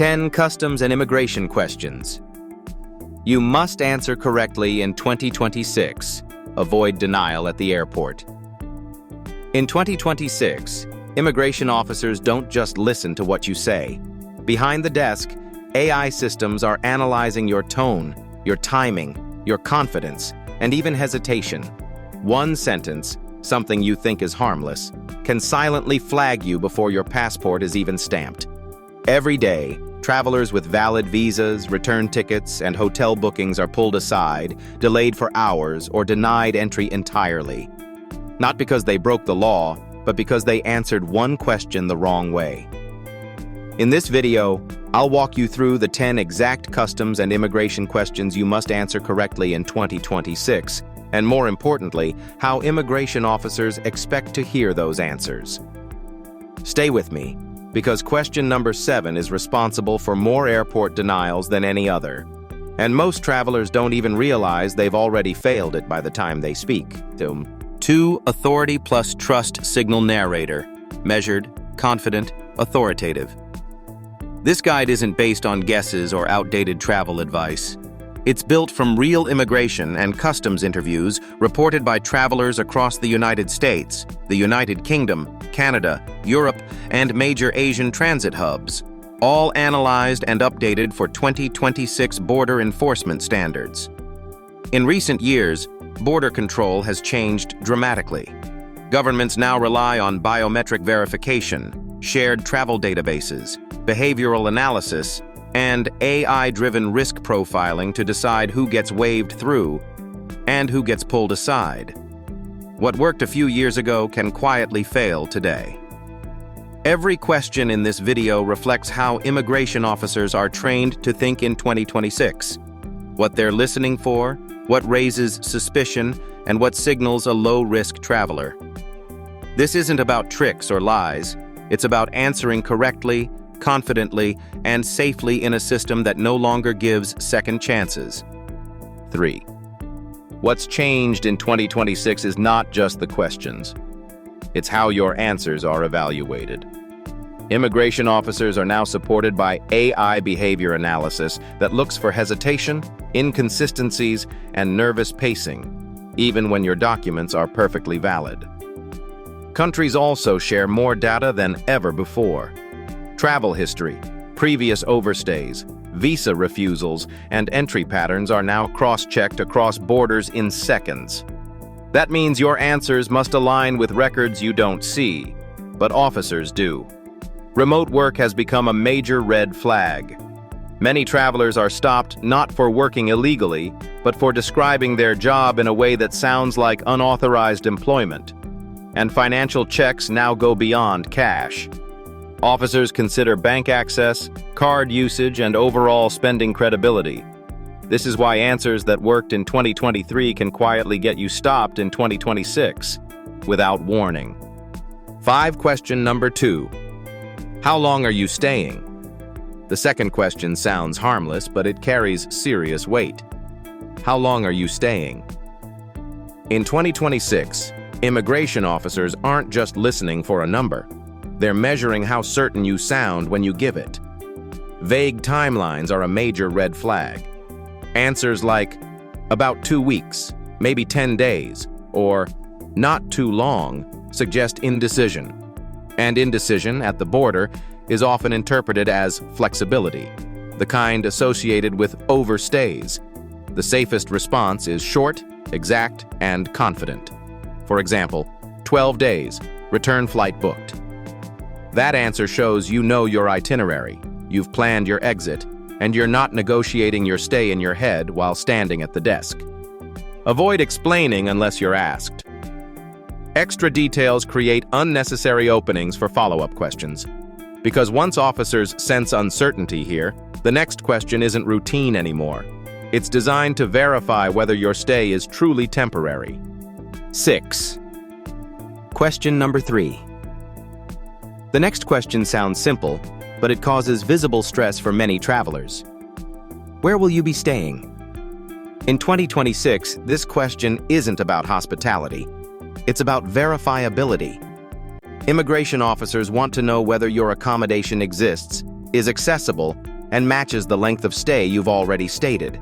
10 customs and immigration questions. You must answer correctly in 2026. Avoid denial at the airport. In 2026, immigration officers don't just listen to what you say. Behind the desk, AI systems are analyzing your tone, your timing, your confidence, and even hesitation. One sentence, something you think is harmless, can silently flag you before your passport is even stamped. Every day, travelers with valid visas, return tickets, and hotel bookings are pulled aside, delayed for hours, or denied entry entirely. Not because they broke the law, but because they answered one question the wrong way. In this video, I'll walk you through the 10 exact customs and immigration questions you must answer correctly in 2026, and more importantly, how immigration officers expect to hear those answers. Stay with me, because question number 7 is responsible for more airport denials than any other. And most travelers don't even realize they've already failed it by the time they speak. 2. Authority plus trust signal narrator. Measured, confident, authoritative. This guide isn't based on guesses or outdated travel advice. It's built from real immigration and customs interviews reported by travelers across the United States, the United Kingdom, Canada, Europe, and major Asian transit hubs, all analyzed and updated for 2026 border enforcement standards. In recent years, border control has changed dramatically. Governments now rely on biometric verification, shared travel databases, behavioral analysis, and AI-driven risk profiling to decide who gets waved through and who gets pulled aside. What worked a few years ago can quietly fail today. Every question in this video reflects how immigration officers are trained to think in 2026, what they're listening for, what raises suspicion, and what signals a low-risk traveler. This isn't about tricks or lies. It's about answering correctly, confidently, and safely in a system that no longer gives second chances. 3. What's changed in 2026 is not just the questions. It's how your answers are evaluated. Immigration officers are now supported by AI behavior analysis that looks for hesitation, inconsistencies, and nervous pacing, even when your documents are perfectly valid. Countries also share more data than ever before. Travel history, previous overstays, visa refusals, and entry patterns are now cross-checked across borders in seconds. That means your answers must align with records you don't see, but officers do. Remote work has become a major red flag. Many travelers are stopped not for working illegally, but for describing their job in a way that sounds like unauthorized employment. And financial checks now go beyond cash. Officers consider bank access, card usage, and overall spending credibility. This is why answers that worked in 2023 can quietly get you stopped in 2026, without warning. 5. Question number 2. How long are you staying? The second question sounds harmless, but it carries serious weight. How long are you staying? In 2026, immigration officers aren't just listening for a number. They're measuring how certain you sound when you give it. Vague timelines are a major red flag. Answers like, about 2 weeks, maybe 10 days, or not too long, suggest indecision. And indecision at the border is often interpreted as flexibility, the kind associated with overstays. The safest response is short, exact, and confident. For example, 12 days, return flight booked. That answer shows you know your itinerary, you've planned your exit, and you're not negotiating your stay in your head while standing at the desk. Avoid explaining unless you're asked. Extra details create unnecessary openings for follow-up questions. Because once officers sense uncertainty here, the next question isn't routine anymore. It's designed to verify whether your stay is truly temporary. 6. Question number 3. The next question sounds simple, but it causes visible stress for many travelers. Where will you be staying? In 2026, this question isn't about hospitality. It's about verifiability. Immigration officers want to know whether your accommodation exists, is accessible, and matches the length of stay you've already stated.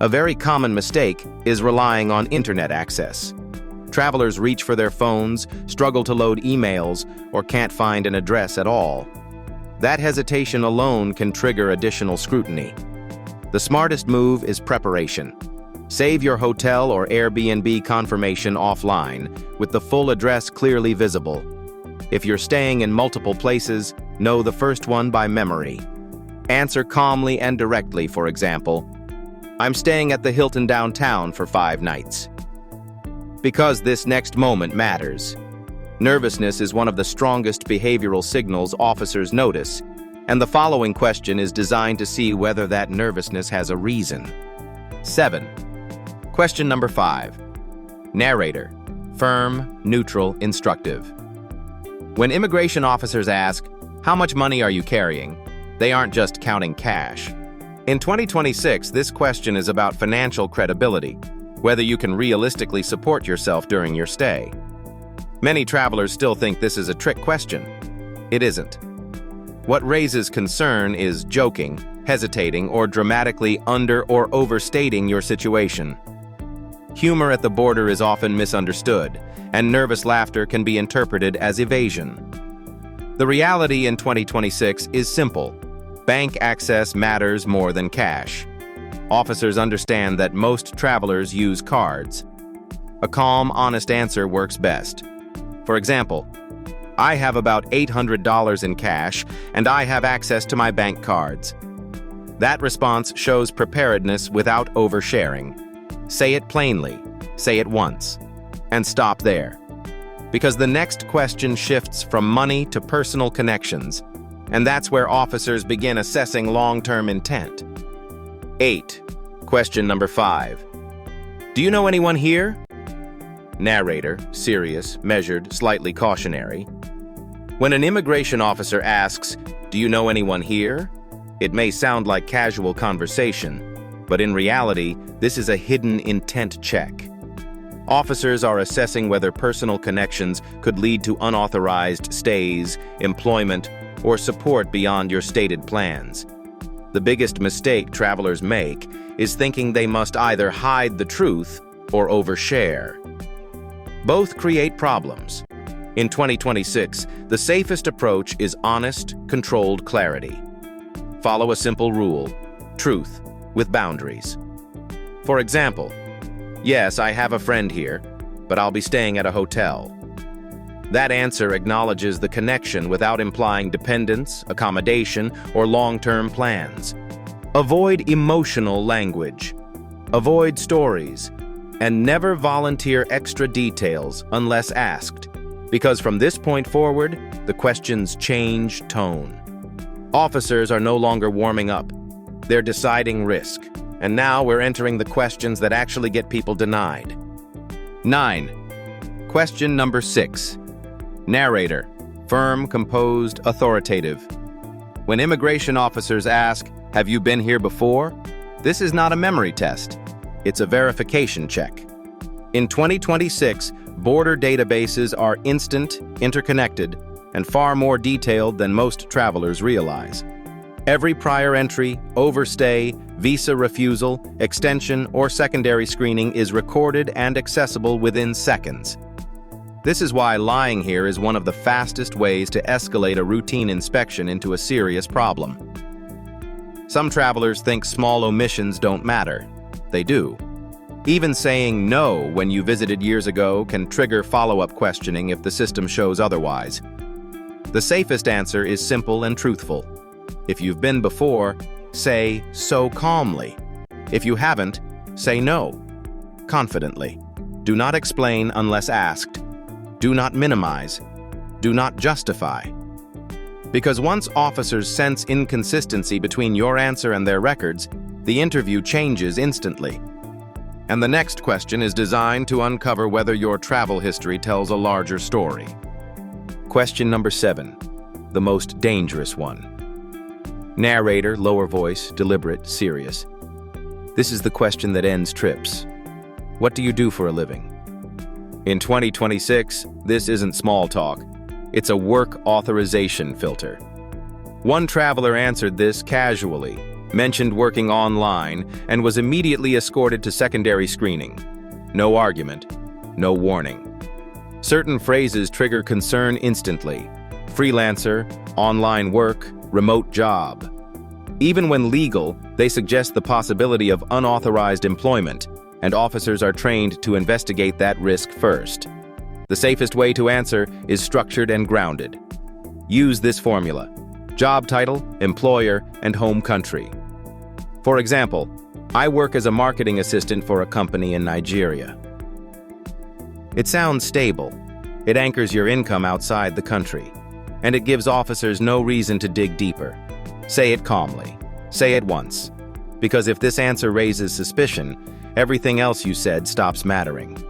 A very common mistake is relying on internet access. Travelers reach for their phones, struggle to load emails, or can't find an address at all. That hesitation alone can trigger additional scrutiny. The smartest move is preparation. Save your hotel or Airbnb confirmation offline, with the full address clearly visible. If you're staying in multiple places, know the first one by memory. Answer calmly and directly, for example, "I'm staying at the Hilton downtown for 5 nights." Because this next moment matters. Nervousness is one of the strongest behavioral signals officers notice, and the following question is designed to see whether that nervousness has a reason. 7. Question number 5. Narrator. Firm, neutral, instructive. When immigration officers ask, "How much money are you carrying?" they aren't just counting cash. In 2026, this question is about financial credibility, whether you can realistically support yourself during your stay. Many travelers still think this is a trick question. It isn't. What raises concern is joking, hesitating, or dramatically under or overstating your situation. Humor at the border is often misunderstood, and nervous laughter can be interpreted as evasion. The reality in 2026 is simple. Bank access matters more than cash. Officers understand that most travelers use cards. A calm, honest answer works best. For example, "I have about $800 in cash, and I have access to my bank cards." That response shows preparedness without oversharing. Say it plainly, say it once, and stop there. Because the next question shifts from money to personal connections, and that's where officers begin assessing long-term intent. 8. Question number 5. Do you know anyone here? Narrator, serious, measured, slightly cautionary. When an immigration officer asks, "Do you know anyone here?" it may sound like casual conversation, but in reality, this is a hidden intent check. Officers are assessing whether personal connections could lead to unauthorized stays, employment, or support beyond your stated plans. The biggest mistake travelers make is thinking they must either hide the truth or overshare. Both create problems. In 2026, the safest approach is honest, controlled clarity. Follow a simple rule: truth with boundaries. For example, "Yes, I have a friend here, but I'll be staying at a hotel." That answer acknowledges the connection without implying dependence, accommodation, or long-term plans. Avoid emotional language. Avoid stories. And never volunteer extra details unless asked, because from this point forward, the questions change tone. Officers are no longer warming up. They're deciding risk. And now we're entering the questions that actually get people denied. 9. Question number 6. Narrator. Firm, composed, authoritative. When immigration officers ask, "Have you been here before?" this is not a memory test. It's a verification check. In 2026, border databases are instant, interconnected, and far more detailed than most travelers realize. Every prior entry, overstay, visa refusal, extension, or secondary screening is recorded and accessible within seconds. This is why lying here is one of the fastest ways to escalate a routine inspection into a serious problem. Some travelers think small omissions don't matter. They do. Even saying no when you visited years ago can trigger follow-up questioning if the system shows otherwise. The safest answer is simple and truthful. If you've been before, say so calmly. If you haven't, say no, confidently. Do not explain unless asked. Do not minimize. Do not justify. Because once officers sense inconsistency between your answer and their records, the interview changes instantly. And the next question is designed to uncover whether your travel history tells a larger story. Question number 7, the most dangerous one. Narrator, lower voice, deliberate, serious. This is the question that ends trips. What do you do for a living? In 2026, this isn't small talk. It's a work authorization filter. One traveler answered this casually, mentioned working online, and was immediately escorted to secondary screening. No argument, no warning. Certain phrases trigger concern instantly. Freelancer, online work, remote job. Even when legal, they suggest the possibility of unauthorized employment, and officers are trained to investigate that risk first. The safest way to answer is structured and grounded. Use this formula: job title, employer, and home country. For example, I work as a marketing assistant for a company in Nigeria. It sounds stable. It anchors your income outside the country, and it gives officers no reason to dig deeper. Say it calmly. Say it once. Because if this answer raises suspicion, everything else you said stops mattering.